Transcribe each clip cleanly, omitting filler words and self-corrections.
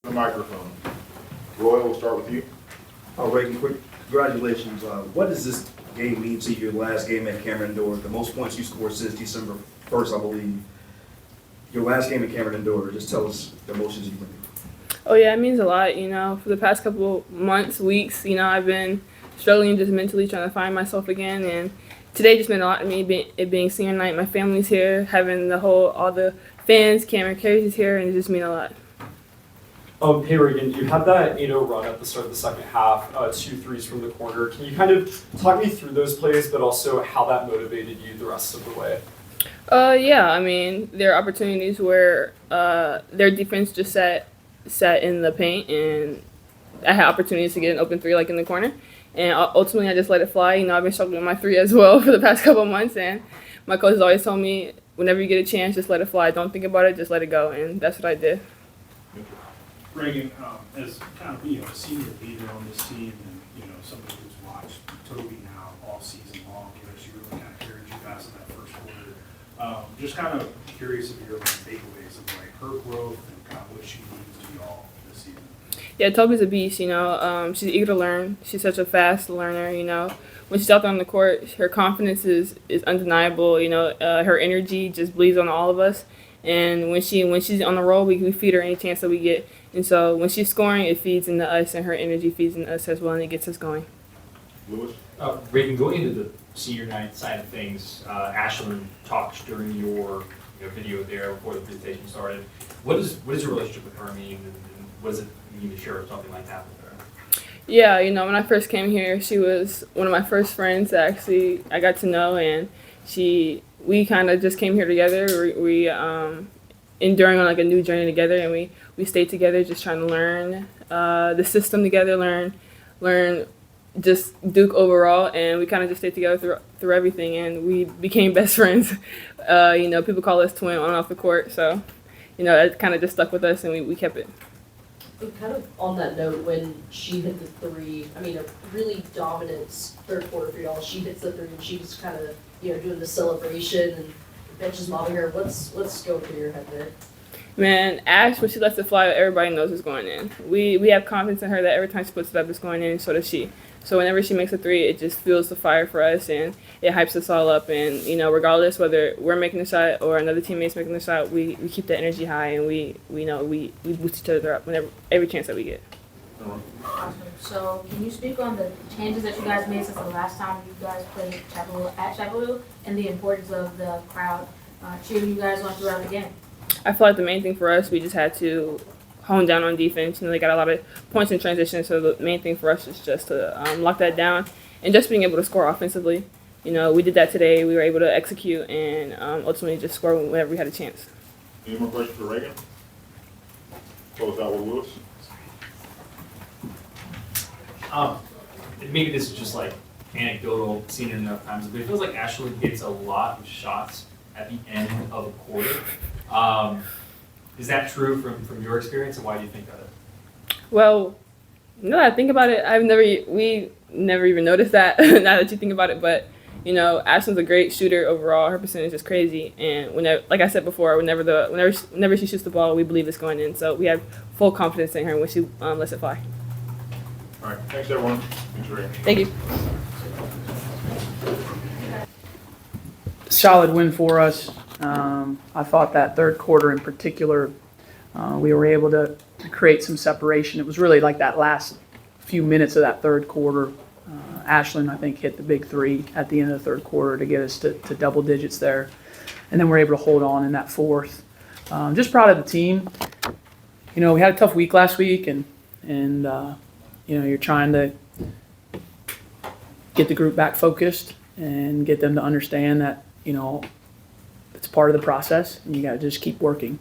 The microphone. Roy, we'll start with you. Reigan, quick, congratulations. What does this game mean to you, your last game at Cameron Indoor? The most points you scored since December 1st, I believe. Your last game at Cameron Indoor, just tell us the emotions you bring. Oh yeah, it means a lot, for the past couple months, weeks, I've been struggling just mentally trying to find myself again, and today just meant a lot to me, it being senior night, my family's here, having all the fans, Cameron Carey's is here, and it just means a lot. Hey Reigan, you had that 8-0 run at the start of the second half, 2 threes from the corner. Can you kind of talk me through those plays, but also how that motivated you the rest of the way? Yeah, there are opportunities where their defense just sat in the paint, and I had opportunities to get an open three like in the corner, and ultimately I just let it fly. I've been struggling with my three as well for the past couple of months, and my coach has always told me whenever you get a chance, just let it fly. Don't think about it, just let it go, and that's what I did. Reigan, as kind of a senior leader on this team, and somebody who's watched Toby now all season long, she really kind of carried you guys in that first quarter. Just kind of curious of your takeaways of her growth and kind of what she means to y'all this season. Yeah, Toby's a beast. She's eager to learn. She's such a fast learner. When she's out there on the court, her confidence is undeniable. Her energy just bleeds on all of us. And when she's on the roll, we feed her any chance that we get. And so when she's scoring, it feeds into us, and her energy feeds into us as well, and it gets us going. Lewis? Reigan, going into the senior night side of things, Ashlyn talked during your video there before the presentation started. What does your relationship with her mean, and what does it mean to share something like that with her? Yeah, when I first came here, she was one of my first friends that actually I got to know, and we kind of just came here together. We enduring on a new journey together, and we stayed together just trying to learn the system together, learn just Duke overall, and we kind of just stayed together through everything, and we became best friends. People call us twin on and off the court, so it kind of just stuck with us, and we kept it. Kind of on that note, when she hit the three, a really dominant third quarter for y'all. She hits the three, and she was kind of doing the celebration, and the bench is mobbing her. What's going through your head there? Man, Ash, when she lets it fly, everybody knows it's going in. We have confidence in her that every time she puts it up, it's going in, and so does she. So whenever she makes a three, it just fuels the fire for us, and it hypes us all up. And, regardless whether we're making the shot or another teammate's making the shot, we keep that energy high, and we boost each other up every chance that we get. Awesome. So can you speak on the changes that you guys made since the last time you guys played at Chapel Hill, and the importance of the crowd cheering you guys on throughout the game? I feel like the main thing for us, we just had to hone down on defense. They got a lot of points in transition, so the main thing for us is just to lock that down and just being able to score offensively. We did that today. We were able to execute and ultimately just score whenever we had a chance. Any more questions for Reigan? Close out with Lewis. Maybe this is just anecdotal, seen it enough times, but it feels like Ashlyn hits a lot of shots at the end of a quarter. Is that true from your experience, and why do you think that? Well, now that I think about it, we never even noticed that. Now that you think about it, but Ashlyn's a great shooter overall. Her percentage is crazy, and like I said before, whenever she shoots the ball, we believe it's going in. So we have full confidence in her when she lets it fly. All right, thanks everyone. Thanks, Reigan. Thank you. Solid win for us. I thought that third quarter in particular, we were able to create some separation. It was really like that last few minutes of that third quarter. Ashlyn, I think, hit the big three at the end of the third quarter to get us to double digits there. And then we're able to hold on in that fourth. Just proud of the team. We had a tough week last week, and you're trying to get the group back focused and get them to understand that, it's part of the process, and you got to just keep working,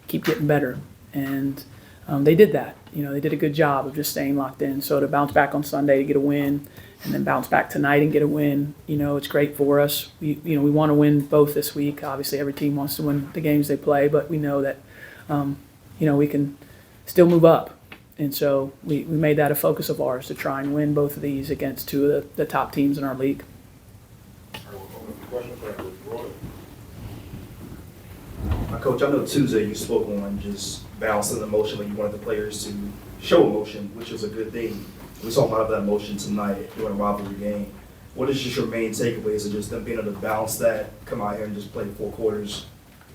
keep getting better. And they did that. They did a good job of just staying locked in. So to bounce back on Sunday to get a win, and then bounce back tonight and get a win, it's great for us. We want to win both this week. Obviously, every team wants to win the games they play, but we know that, we can still move up. And so we made that a focus of ours to try and win both of these against two of the top teams in our league. All right, we'll open the questions for Roy. Coach, I know Tuesday you spoke on just balancing the emotion when you wanted the players to show emotion, which is a good thing. We saw a lot of that emotion tonight during a rivalry game. What is just your main takeaways of just them being able to balance that, come out here and just play 4 quarters,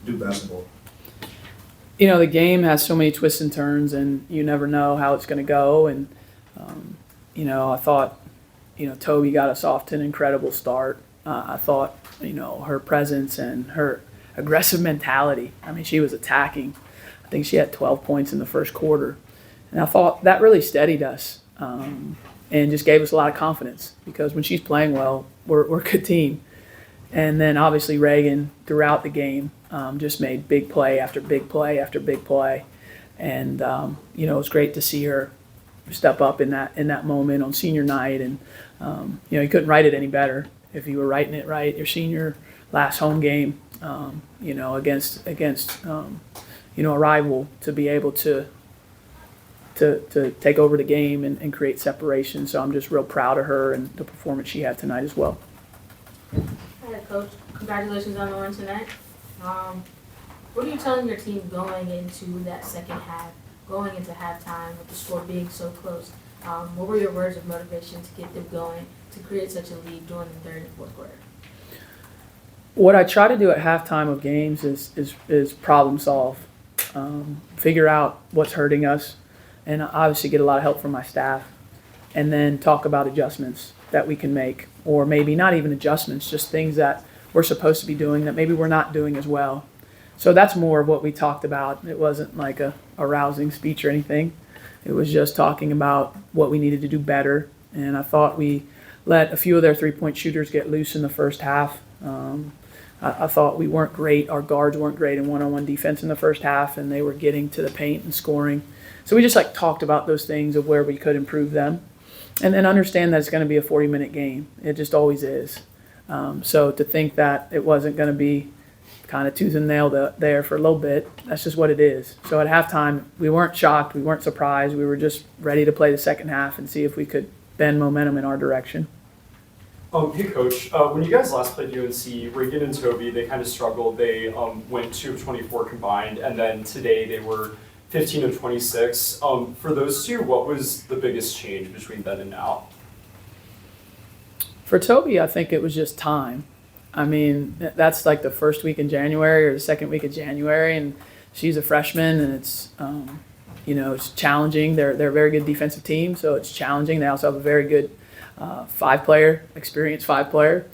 do basketball? You know, the game has so many twists and turns, and you never know how it's going to go. And, you know, I thought, you know, Toby got us off to an incredible start. I thought, you know, her presence and her aggressive mentality. I mean, she was attacking. I think she had 12 points in the first quarter. And I thought that really steadied us. And just gave us a lot of confidence because when she's playing well, we're a good team. And then obviously Reigan throughout the game just made big play after big play after big play. And, you know, it was great to see her step up in that moment on senior night. And, you know, you couldn't write it any better if you were writing it right. Your senior last home game, you know, against you know, a rival, to be able to take over the game and create separation. So I'm just real proud of her and the performance she had tonight as well. All right, Coach, congratulations on the win tonight. What are you telling your team going into that second half, going into halftime with the score being so close? What were your words of motivation to get them going, to create such a lead during the third and fourth quarter? What I try to do at halftime of games is problem solve, figure out what's hurting us, and obviously get a lot of help from my staff, and then talk about adjustments that we can make, or maybe not even adjustments, just things that we're supposed to be doing that maybe we're not doing as well. So that's more of what we talked about. It wasn't like a rousing speech or anything. It was just talking about what we needed to do better, and I thought we let a few of their three-point shooters get loose in the first half. I thought we weren't great. Our guards weren't great in one-on-one defense in the first half, and they were getting to the paint and scoring. So we just talked about those things of where we could improve them, and then understand that it's going to be a 40-minute game. It just always is. So to think that it wasn't going to be kind of tooth and nail there for a little bit, that's just what it is. So at halftime, we weren't shocked, we weren't surprised. We were just ready to play the second half and see if we could bend momentum in our direction. Hey, Coach, when you guys last played UNC, Reigan and Toby, they kind of struggled. They went 2 of 24 combined, and then today they were 15 of 26. For those two, what was the biggest change between then and now? For Toby, I think it was just time. I mean, that's like the first week in January or the second week of January, and she's a freshman, and it's, you know, it's challenging. They're a very good defensive team, so it's challenging. They also have a very good experienced five player.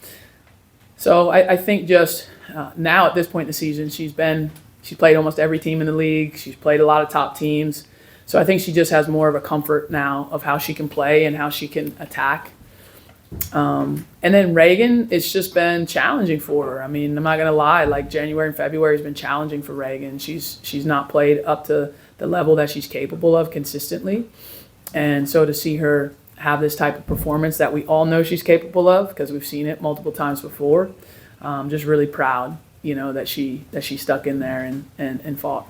So I think just now at this point in the season, she's played almost every team in the league. She's played a lot of top teams. So I think she just has more of a comfort now of how she can play and how she can attack. And then Reigan, it's just been challenging for her. I mean, I'm not going to lie, like January and February has been challenging for Reigan. She's not played up to the level that she's capable of consistently. And so to see her have this type of performance that we all know she's capable of, because we've seen it multiple times before, just really proud, you know, that she stuck in there and fought.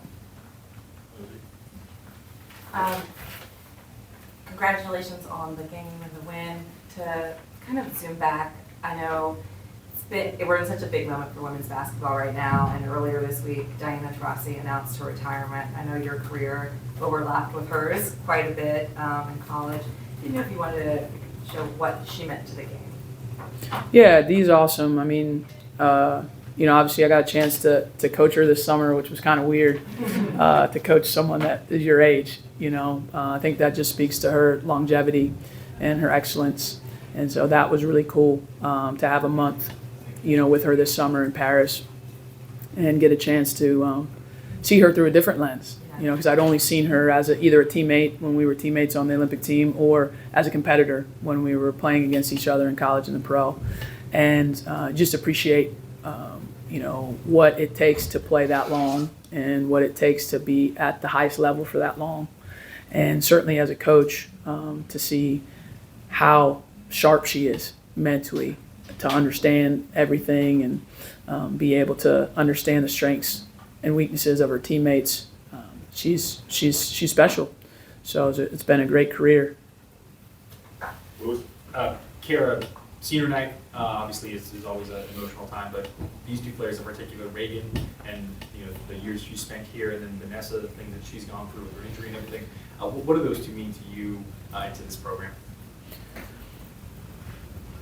Congratulations on the game and the win. To kind of zoom back, I know we're in such a big moment for women's basketball right now, and earlier this week, Diana Taurasi announced her retirement. I know your career overlapped with hers quite a bit in college. I didn't know if you wanted to show what she meant to the game. Yeah, Dee's awesome. I mean, you know, obviously I got a chance to coach her this summer, which was kind of weird, to coach someone that is your age, you know. I think that just speaks to her longevity and her excellence. And so that was really cool to have a month, you know, with her this summer in Paris and get a chance to see her through a different lens, you know, because I'd only seen her as either a teammate when we were teammates on the Olympic team or as a competitor when we were playing against each other in college and the pro. And just appreciate, you know, what it takes to play that long and what it takes to be at the highest level for that long. And certainly as a coach, to see how sharp she is mentally, to understand everything and be able to understand the strengths and weaknesses of her teammates. She's special. So it's been a great career. Kara, senior night, obviously is always an emotional time, but these two players in particular, Reigan and the years she spent here, and then Vanessa, the things that she's gone through with her injury and everything. What do those two mean to you and to this program?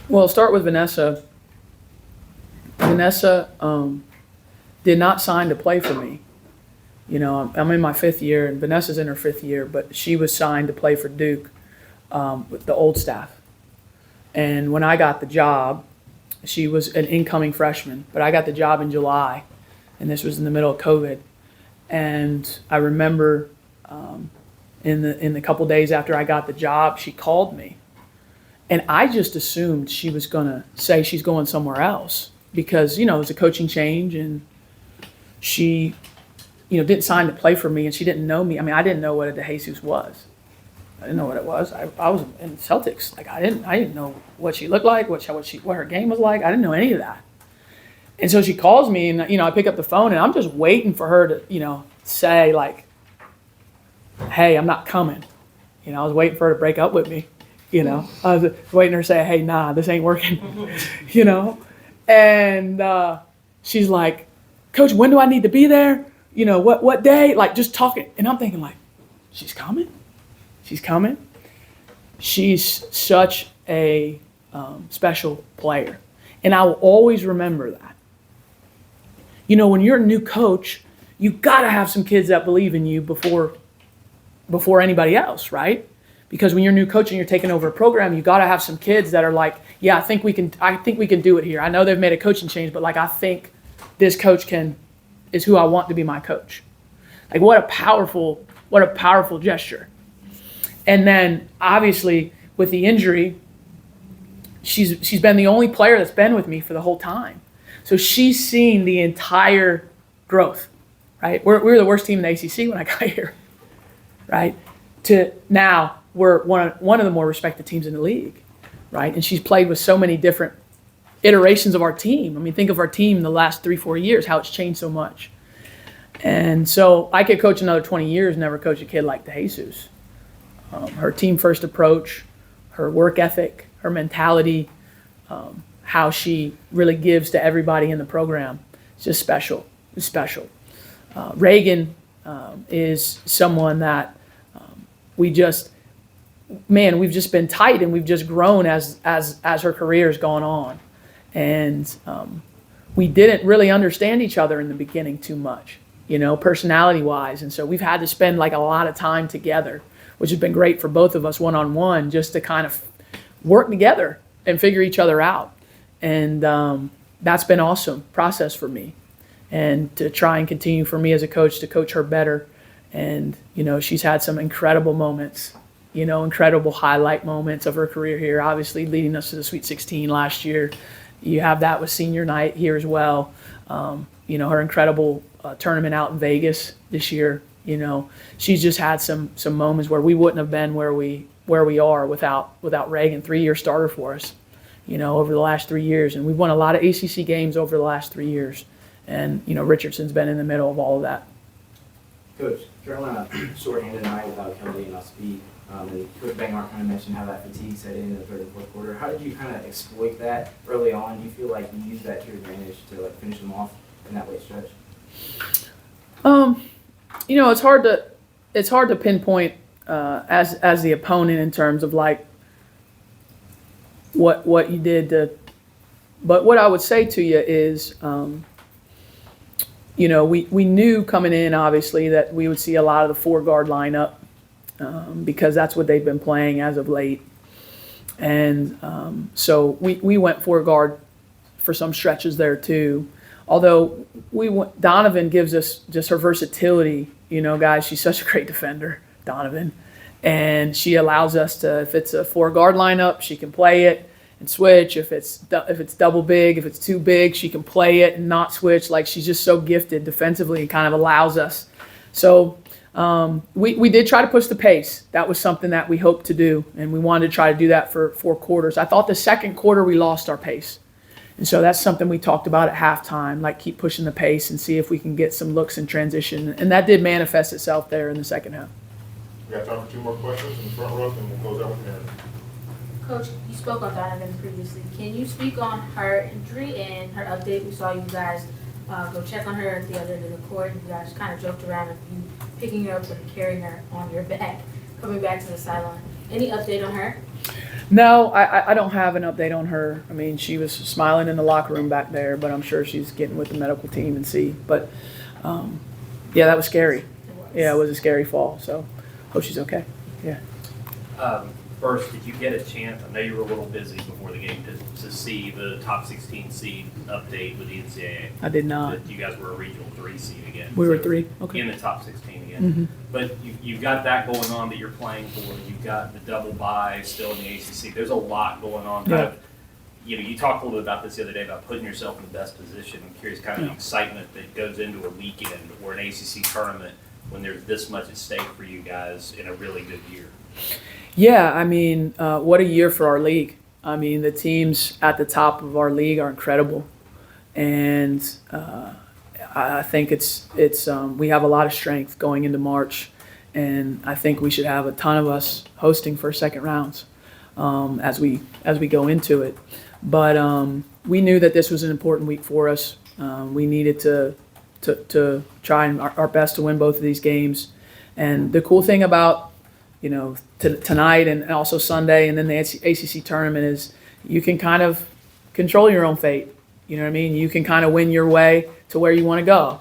Well, I'll start with Vanessa. Vanessa did not sign to play for me. I'm in my 5th year, and Vanessa's in her 5th year, but she was signed to play for Duke with the old staff. And when I got the job, she was an incoming freshman, but I got the job in July, and this was in the middle of COVID. And I remember in the couple days after I got the job, she called me. And I just assumed she was going to say she's going somewhere else because, it was a coaching change, and she, didn't sign to play for me, and she didn't know me. I mean, I didn't know what a DeJesus was. I didn't know what it was. I was in Celtics. Like, I didn't know what she looked like, what her game was like. I didn't know any of that. And so she calls me, and, I pick up the phone, and I'm just waiting for her to, say, like, hey, I'm not coming. I was waiting for her to break up with me. I was waiting for her to say, hey, nah, this ain't working. And she's like, Coach, when do I need to be there? What day? Like, just talking. And I'm thinking, like, she's coming? She's coming? She's such a special player. And I will always remember that. When you're a new coach, you got to have some kids that believe in you before anybody else, right? Because when you're a new coach and you're taking over a program, you got to have some kids that are like, yeah, I think we can do it here. I know they've made a coaching change, but like, I think this coach is who I want to be my coach. Like, what a powerful gesture. And then obviously with the injury, she's been the only player that's been with me for the whole time. So she's seen the entire growth, right? We were the worst team in the ACC when I got here, right? To now we're one of the more respected teams in the league, right? And she's played with so many different iterations of our team. I mean, think of our team in the last 3-4 years, how it's changed so much. And so I could coach another 20 years, never coach a kid like DeJesus. Her team first approach, her work ethic, her mentality, how she really gives to everybody in the program. It's just special. It's special. Reigan is someone that we've just been tight, and we've just grown as her career has gone on. And we didn't really understand each other in the beginning too much, personality-wise. And so we've had to spend like a lot of time together, which has been great for both of us one-on-one, just to kind of work together and figure each other out. And that's been awesome process for me, and to try and continue for me as a coach to coach her better. And, she's had some incredible moments, incredible highlight moments of her career here, obviously leading us to the Sweet 16 last year. You have that with senior night here as well. Her incredible tournament out in Vegas this year. She's just had some moments where we wouldn't have been where we are without Reigan, 3-year starter for us, over the last 3 years. And we've won a lot of ACC games over the last 3 years. And, Richardson's been in the middle of all of that. Coach, Carolina shorthanded tonight without Kelly and Speed. And Coach Bangmark kind of mentioned how that fatigue set in the third and fourth quarter. How did you kind of exploit that early on? Do you feel like you used that to your advantage to finish them off in that late stretch? It's hard to pinpoint as the opponent in terms of like what you did to. But what I would say to you is, we knew coming in obviously that we would see a lot of the 4-guard lineup. Because that's what they've been playing as of late. And so we went 4-guard for some stretches there too. Although Donovan gives us just her versatility, guys, she's such a great defender, Donovan. And she allows us to, if it's a 4-guard lineup, she can play it and switch. If it's double big, if it's too big, she can play it and not switch. Like, she's just so gifted defensively and kind of allows us. So we did try to push the pace. That was something that we hoped to do, and we wanted to try to do that for 4 quarters. I thought the second quarter we lost our pace. And so that's something we talked about at halftime, like keep pushing the pace and see if we can get some looks in transition. And that did manifest itself there in the second half. We got time for 2 more questions in the front row, and we'll close out with Aaron. Coach, you spoke on Donovan previously. Can you speak on her injury and her update? We saw you guys go check on her at the other end of the court. You guys kind of joked around of you picking her up and carrying her on your back, coming back to the sideline. Any update on her? No, I don't have an update on her. I mean, she was smiling in the locker room back there, but I'm sure she's getting with the medical team and see. But yeah, that was scary. Yeah, it was a scary fall. So hope she's okay. Yeah. First, did you get a chance, I know you were a little busy before the game, to see the top 16 seed update with the NCAA? I did not. That you guys were a regional 3 seed again. We were So 3. Okay. In the top 16 again. Mhm. But you've got that going on that you're playing for. You've got the double bye still in the ACC. There's a lot going on. Kind Yeah. of, you talked a little bit about this the other day about putting yourself in the best position. I'm curious kind of the excitement that goes into a weekend or an ACC tournament when there's this much at stake for you guys in a really good year. Yeah, I mean, what a year for our league. I mean, the teams at the top of our league are incredible, and I think it's we have a lot of strength going into March, and I think we should have a ton of us hosting for second rounds as we go into it. But we knew that this was an important week for us. We needed to try our best to win both of these games, and the cool thing about tonight and also Sunday and then the ACC tournament is you can kind of control your own fate. You know what I mean? You can kind of win your way to where you want to go,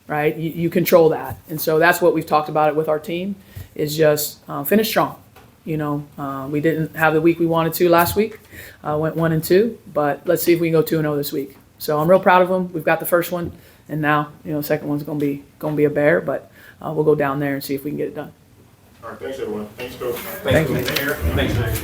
right? You control that. And so that's what we've talked about it with our team is just finish strong. We didn't have the week we wanted to last week. Went 1-2, but let's see if we can go 2-0 this week. So I'm real proud of them. We've got the first one, and now, second one's going to be a bear, but we'll go down there and see if we can get it done. All right, thanks, everyone. Thanks, Coach. Thank you. Thanks, Nick.